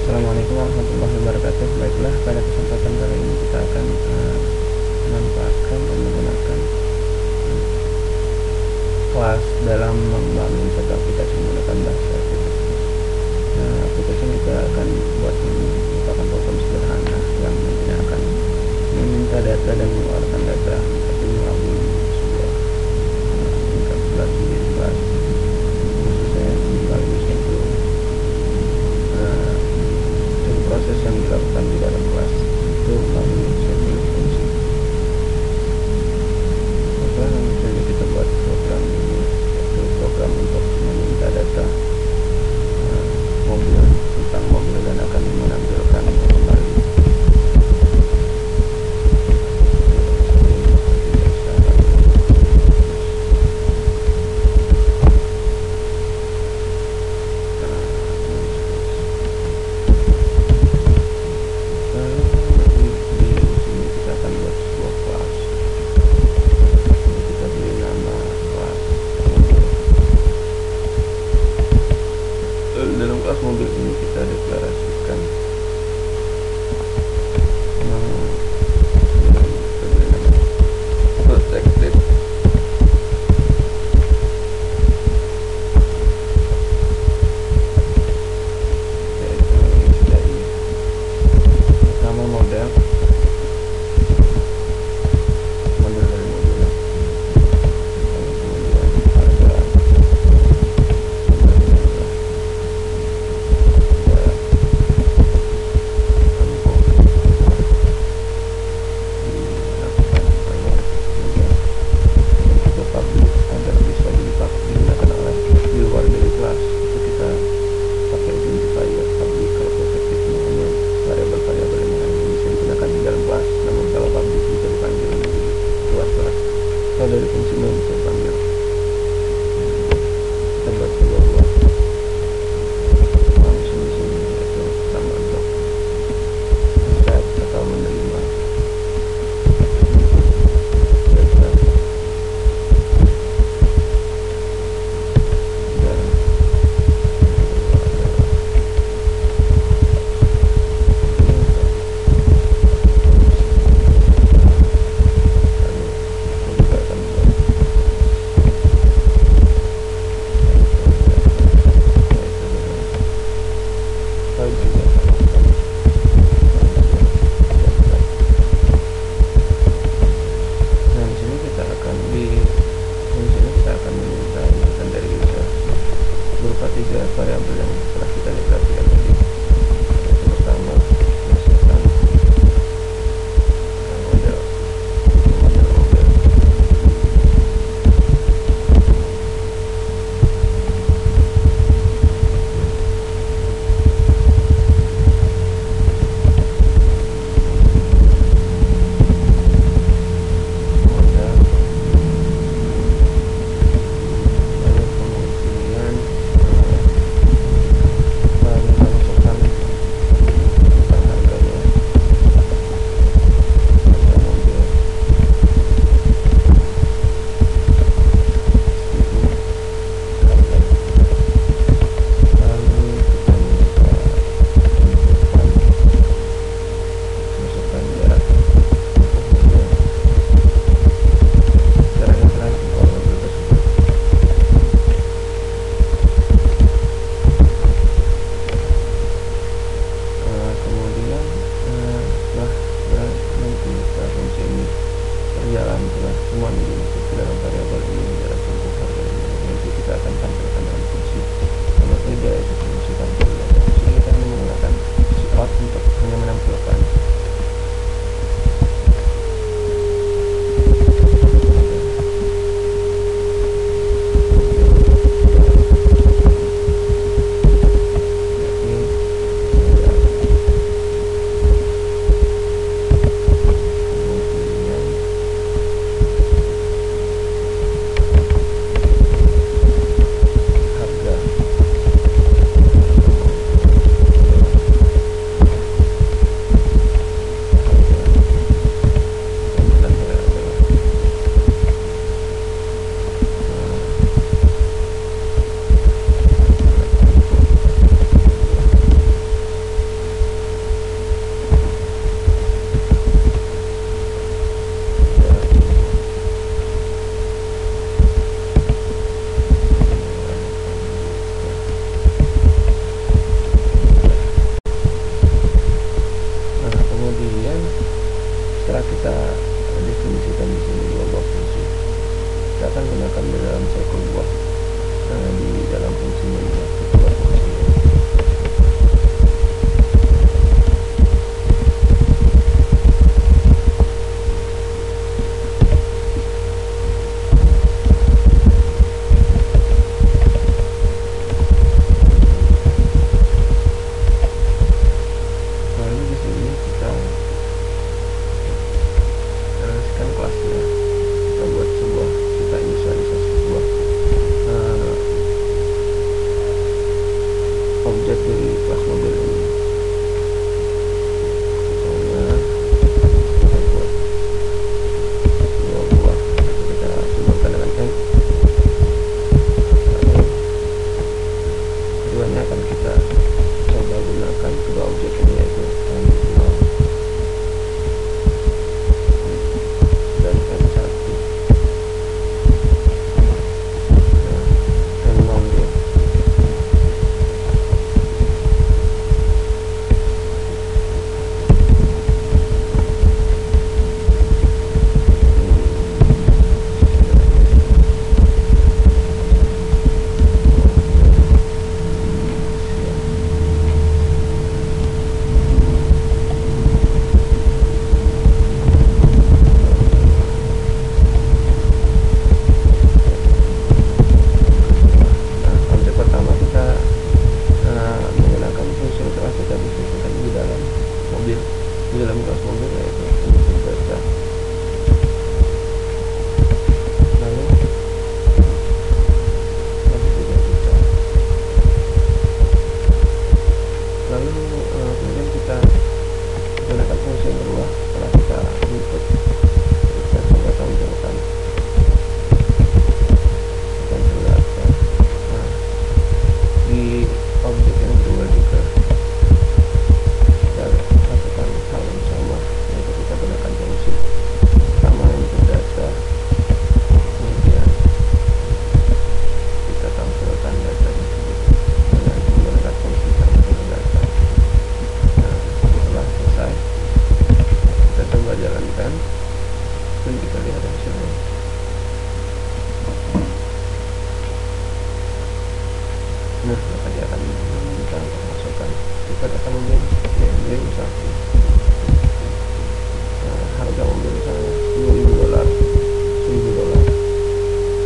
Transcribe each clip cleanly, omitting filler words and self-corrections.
Assalamualaikum warahmatullahi wabarakatuh. Baiklah, pada kesempatan kali ini kita akan memanfaatkan dan menggunakan kelas dalam membangun satu aplikasi menggunakan bahasa C++. Nah, aplikasi yang kita akan buat ini merupakan program sederhana yang nantinya akan meminta data dan mengeluarkan data, tapi melalui sebuah enkapsulasi kelas, khususnya di Linux itu. Proses yang dilakukan di dalam kelas itu melalui suatu fungsi. Maka langsung saja kita buat program ini, yaitu program untuk meminta data mobil tentang mobil dan akan menampilkannya kembali. Dalam kelas mobil ini kita deklarasikan protected, yaitu dari pertama model dari mobil, kemudian harga, dari fungsi bisa dipanggil. Kita buat sebuah buah langsung di sini, yaitu sama untuk set atau menerima data dan berupa 3 variabel yang telah kita deklarasikan tadi. Yang pertama, misalkan model mobil. diskusikan di dalam mobil, di dalam kelas mobil, yaitu input data. Lalu kemudian kita gunakan fungsi yang kedua. Setelah kita input, kita coba tampilkan data. Nah, di objek yang kedua juga kita lakukan hal yang sama, yaitu kita gunakan fungsi sama input data, kemudian kita tampilkan data tersebut dengan menggunakan fungsi sama input data. Nah, setelah selesai kita coba jalankan dan kita lihat hasilnya. Nah, maka dia akan meminta untuk masukkan jika data mobil BMW misalnya, harga mobil misalnya $10.000,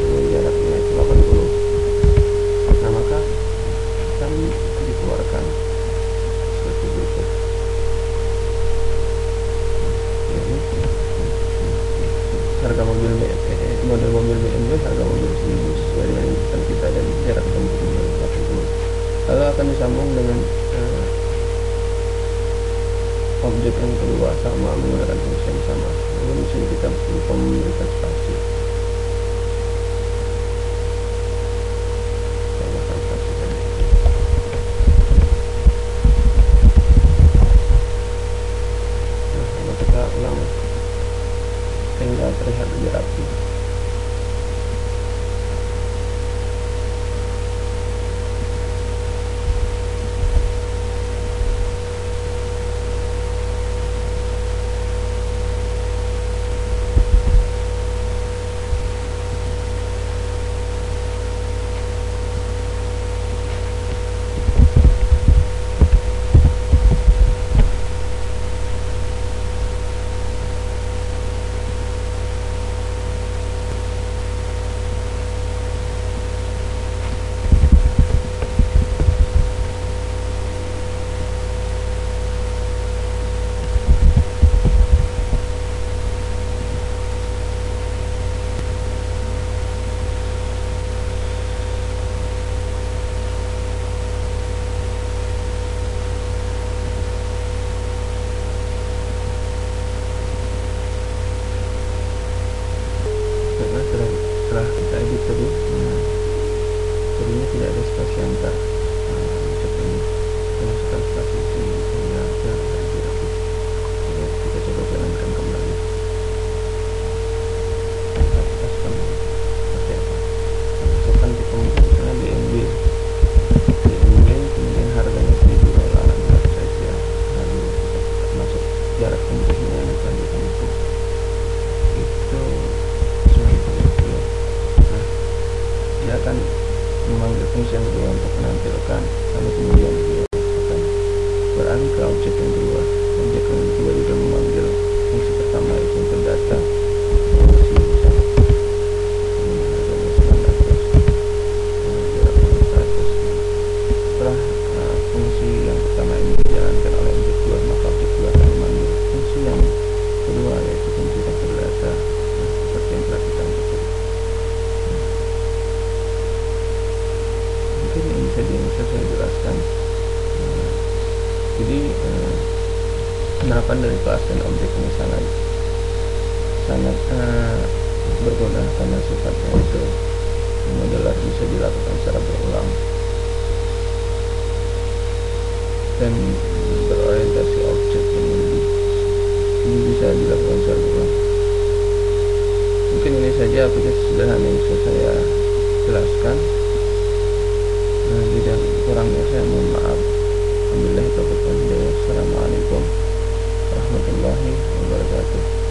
dengan jaraknya itu 80. Nah, maka akan dikeluarkan seperti berikut. Jadi harga mobil model mobil BMW, harga mobil 1000 sesuai dengan inputan kita dan jarak tempuh 80. Lalu akan disambung dengan objek yang kedua sama menggunakan fungsi yang sama. Namun di sini kita lupa memberikan spasi. Tambahkan spasi tadi. Nah, lalu kita ulang sehingga terlihat lebih rapi. Setelah kita edit tadi, jadinya tidak ada spasi antar objek ini, masukkan spasi sini sehingga lebih rapi. Kita coba jalankan kembali. Kita paskan seperti apa? Masukkan di misalnya BMW, kemudian harganya $1000, anggap saja. Lalu kita masuk jarak tempuhnya, selanjutnya itu 90. Dia akan memanggil fungsi yang kedua untuk menampilkan, lalu kemudian dia akan beralih ke objek yang kedua. Objek yang kedua juga memanggil fungsi pertama, yaitu input data. Setelah fungsi yang pertama ini dijalankan oleh objek kedua, maka objek kedua akan memanggil fungsi yang kedua, yaitu fungsi input data. Seperti yang telah kita lakukan. Ini saja yang bisa saya jelaskan. Jadi penerapan dari kelas dan objek ini sangat berbeda karena sifatnya itu modeler bisa dilakukan secara berulang dan berorientasi objek yang lebih ini bisa dilakukan secara berulang. Mungkin ini saja aplikasi sederhana yang bisa saya jelaskan. Jika kurangnya saya mohon maaf. Alhamdulillah, Assalamualaikum warahmatullahi wabarakatuh.